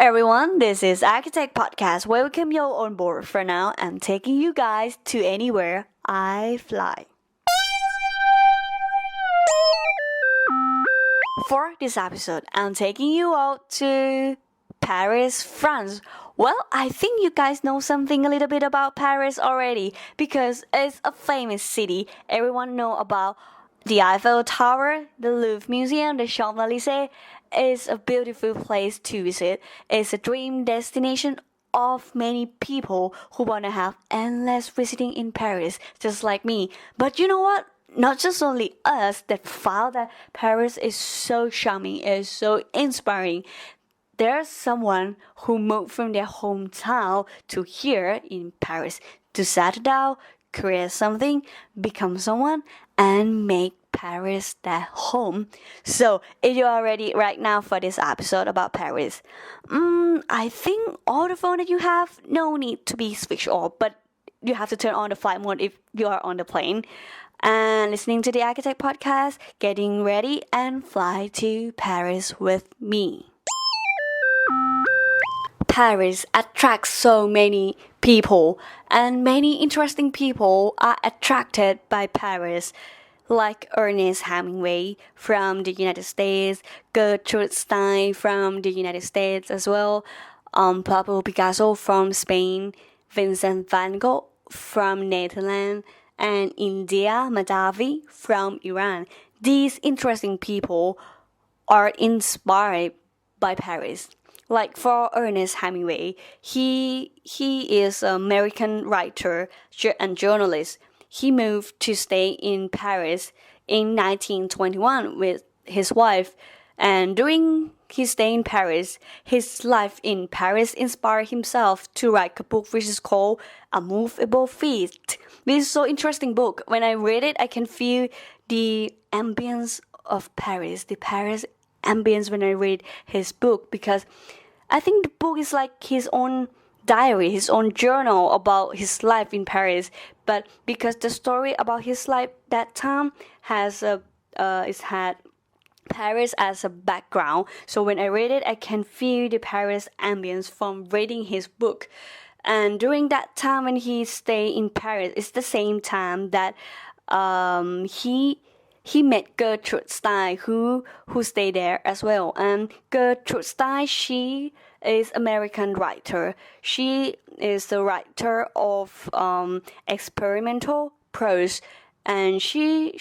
everyone, this is Architect Podcast. Welcome you on board. For now, I'm taking you guys to anywhere I fly. For this episode, I'm taking you out to Paris, France. Well, I think you guys know something a little bit about Paris already because it's a famous city. Everyone know about the Eiffel Tower, the Louvre Museum, the Champs-Élysées. It's a beautiful place to visit. It's a dream destination of many people who want to have endless visiting in Paris, just like me. But you know what? Not just only us that found that Paris is so charming, is so inspiring. There's someone who moved from their hometown to here in Paris to settle down, create something, become someone, and make Paris their home. So, if you are ready right now for this episode about Paris, I think all the phone that you have, no need to be switched off, but you have to turn on the flight mode if you are on the plane. And listening to the Architect Podcast, getting ready and fly to Paris with me. Paris attracts so many people, and many interesting people are attracted by Paris, like Ernest Hemingway from the United States, Gertrude Stein from the United States as well, Pablo Picasso from Spain, Vincent van Gogh from Netherlands, and India Madhavi from Iran. These interesting people are inspired by Paris. Like for Ernest Hemingway, he is an American writer and journalist. He moved to stay in Paris in 1921 with his wife, and during his stay in Paris, his life in Paris inspired himself to write a book which is called A Movable Feast. This is so interesting book. When I read it, I can feel the ambience of Paris, the Paris ambience when I read his book, because I think the book is like his own diary, his own journal about his life in Paris. But because the story about his life that time has had Paris as a background, so when I read it, I can feel the Paris ambience from reading his book. And during that time when he stayed in Paris, it's the same time that he met Gertrude Stein, who stayed there as well. And Gertrude Stein, she is American writer. She is the writer of experimental prose, and she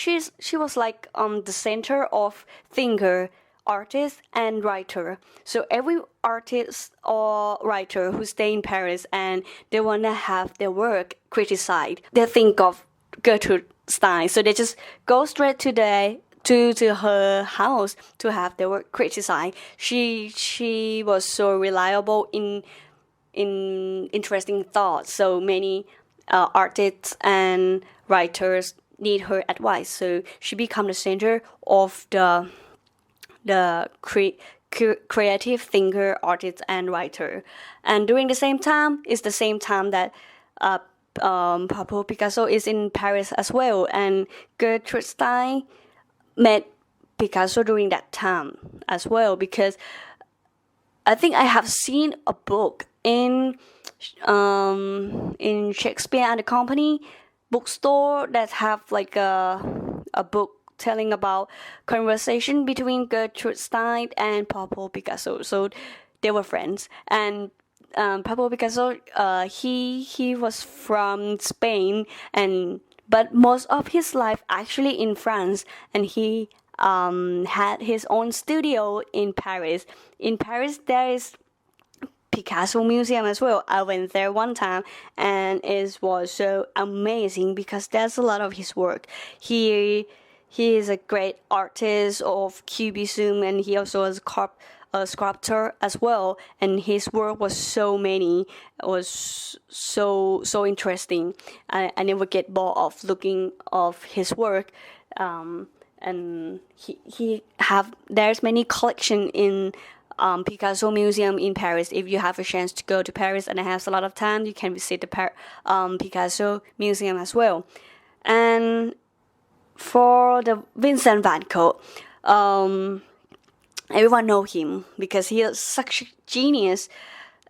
was like the center of thinker, artist, and writer. So every artist or writer who stay in Paris and they wanna have their work criticized, they think of Gertrude Stein. So they just go straight to her house to have their work criticized. She was so reliable in interesting thoughts. So many artists and writers need her advice. So she became the center of the creative thinker, artist, and writer. And during the same time, it's the same time that Pablo Picasso is in Paris as well, and Gertrude Stein met Picasso during that time as well, because I think I have seen a book in Shakespeare and the Company bookstore that have like a book telling about conversation between Gertrude Stein and Pablo Picasso. So they were friends, and Pablo Picasso, he was from Spain, but most of his life actually in France, and he had his own studio in Paris. In Paris, there is Picasso Museum as well. I went there one time, and it was so amazing because there's a lot of his work. He is a great artist of Cubism, and he also was a sculptor as well, and his work was so many. It was so interesting. I never get bored of looking of his work. And there's many collection in Picasso Museum in Paris. If you have a chance to go to Paris and have a lot of time, you can visit the Picasso Museum as well. And for the Vincent van Gogh, everyone know him because he is such a genius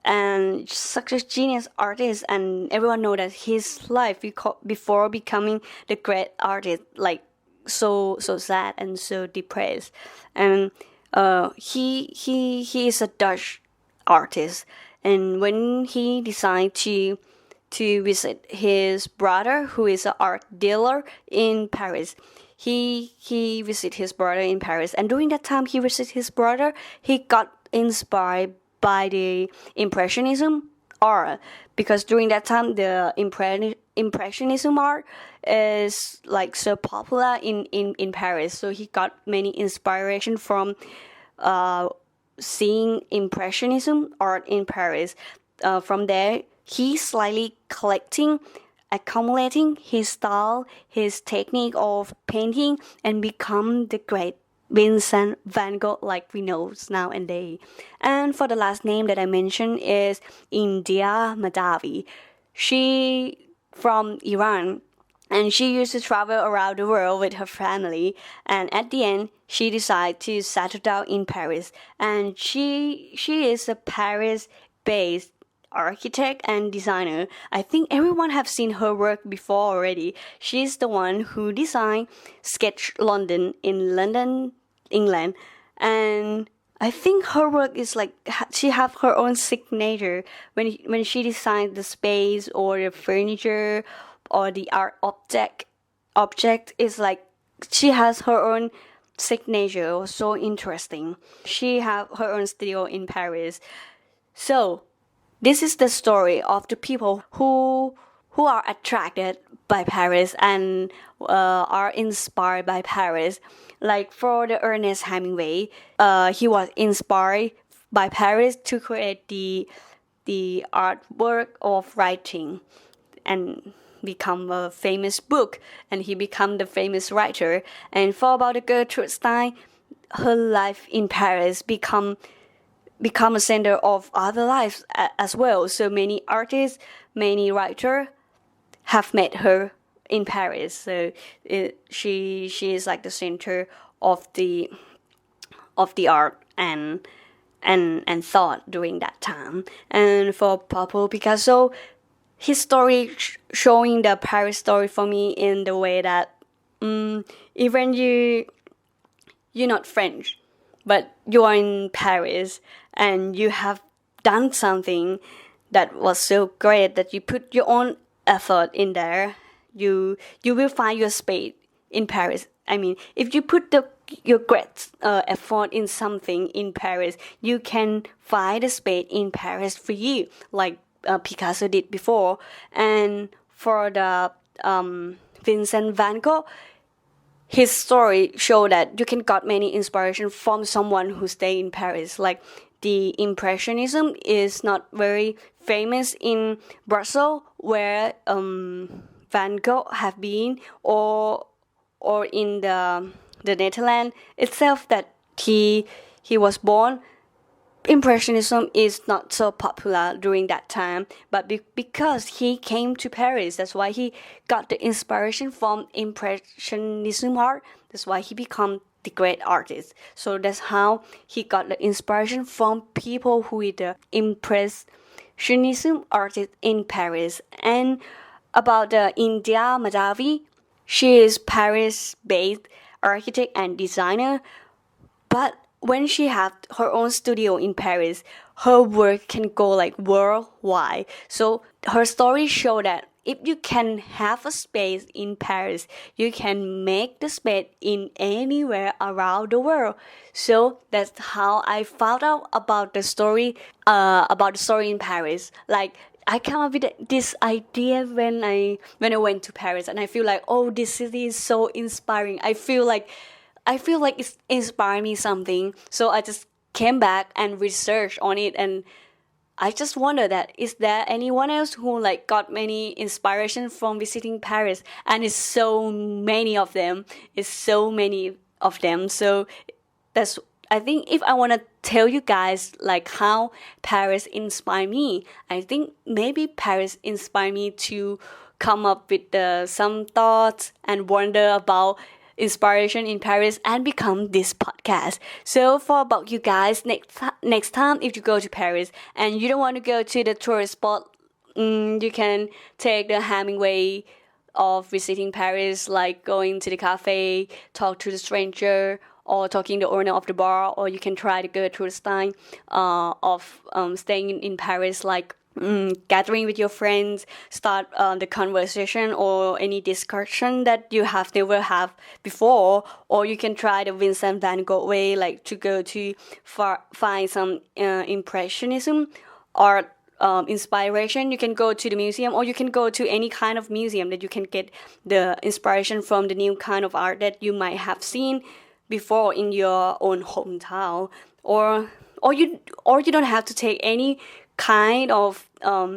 and such a genius artist, and everyone know that his life before becoming the great artist, like so sad and so depressed. And he is a Dutch artist, and when he decided to visit his brother, who is an art dealer in Paris. He visited his brother in Paris, and during that time he visited his brother, he got inspired by the Impressionism art, because during that time the Impressionism art is like so popular in Paris. So he got many inspiration from seeing Impressionism art in Paris. From there, he slightly accumulating his style, his technique of painting, and become the great Vincent van Gogh like we know nowadays. And for the last name that I mentioned is India Madhavi. She from Iran, and she used to travel around the world with her family, and at the end she decided to settle down in Paris, and she is a Paris based architect and designer. I think everyone have seen her work before already. She's the one who designed Sketch London in London, England, and I think her work is like she have her own signature when she designed the space or the furniture or the art object is like she has her own signature. So interesting. She have her own studio in Paris. So this is the story of the people who are attracted by Paris and are inspired by Paris. Like for the Ernest Hemingway, he was inspired by Paris to create the artwork of writing and become a famous book, and he become the famous writer. And for about the Gertrude Stein, her life in Paris become a center of other lives as well. So many artists, many writers have met her in Paris. So she is like the center of the art and thought during that time. And for Pablo Picasso, his story showing the Paris story for me in the way that even you're not French, but you are in Paris and you have done something that was so great that you put your own effort in there, you will find your space in Paris. I mean, if you put your great effort in something in Paris, you can find a space in Paris for you, like Picasso did before. And for the Vincent van Gogh, his story showed that you can got many inspiration from someone who stay in Paris. Like the Impressionism is not very famous in Brussels, where Van Gogh have been, or in the Netherlands itself that he was born. Impressionism is not so popular during that time, but because he came to Paris, that's why he got the inspiration from Impressionism art. That's why he became the great artist. So that's how he got the inspiration from people who are the Impressionism artists in Paris. And about the India Madhavi, she is Paris-based architect and designer, but when she had her own studio in Paris, her work can go like worldwide. So her story showed that if you can have a space in Paris, you can make the space in anywhere around the world. So that's how I found out about the story in Paris. Like I came up with this idea when I went to Paris, and I feel like, oh, this city is so inspiring. I feel like it's inspired me something. So I just came back and researched on it, and I just wonder that is there anyone else who like got many inspiration from visiting Paris? And it's so many of them. So that's, I think if I want to tell you guys like how Paris inspired me, I think maybe Paris inspired me to come up with some thoughts and wonder about inspiration in Paris and become this podcast. So for about you guys, next time if you go to Paris and you don't want to go to the tourist spot, you can take the Hemingway of visiting Paris, like going to the cafe, talk to the stranger, or talking to the owner of the bar, or you can try to go through the style of staying in Paris, like gathering with your friends, start the conversation or any discussion that you have never have before, or you can try the Vincent van Gogh way, like to go to find some impressionism art. Inspiration. You can go to the museum, or you can go to any kind of museum that you can get the inspiration from the new kind of art that you might have seen before in your own hometown, or you don't have to take any kind of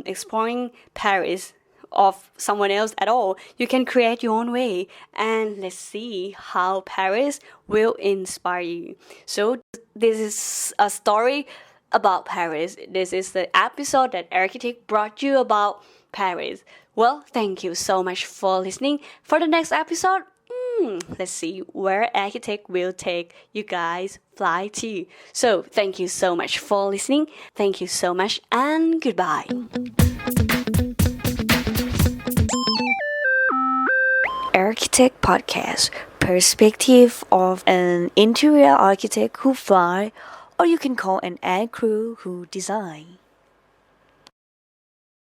exploring Paris of someone else at all. You can create your own way, and let's see how Paris will inspire you. So this is a story about Paris. This is the episode that Architect brought you about Paris. Well, thank you so much for listening. For the next episode, let's see where Architect will take you guys fly to. So thank you so much for listening. Thank you so much and goodbye. Architect Podcast, perspective of an interior architect who fly, or you can call an ad crew who design.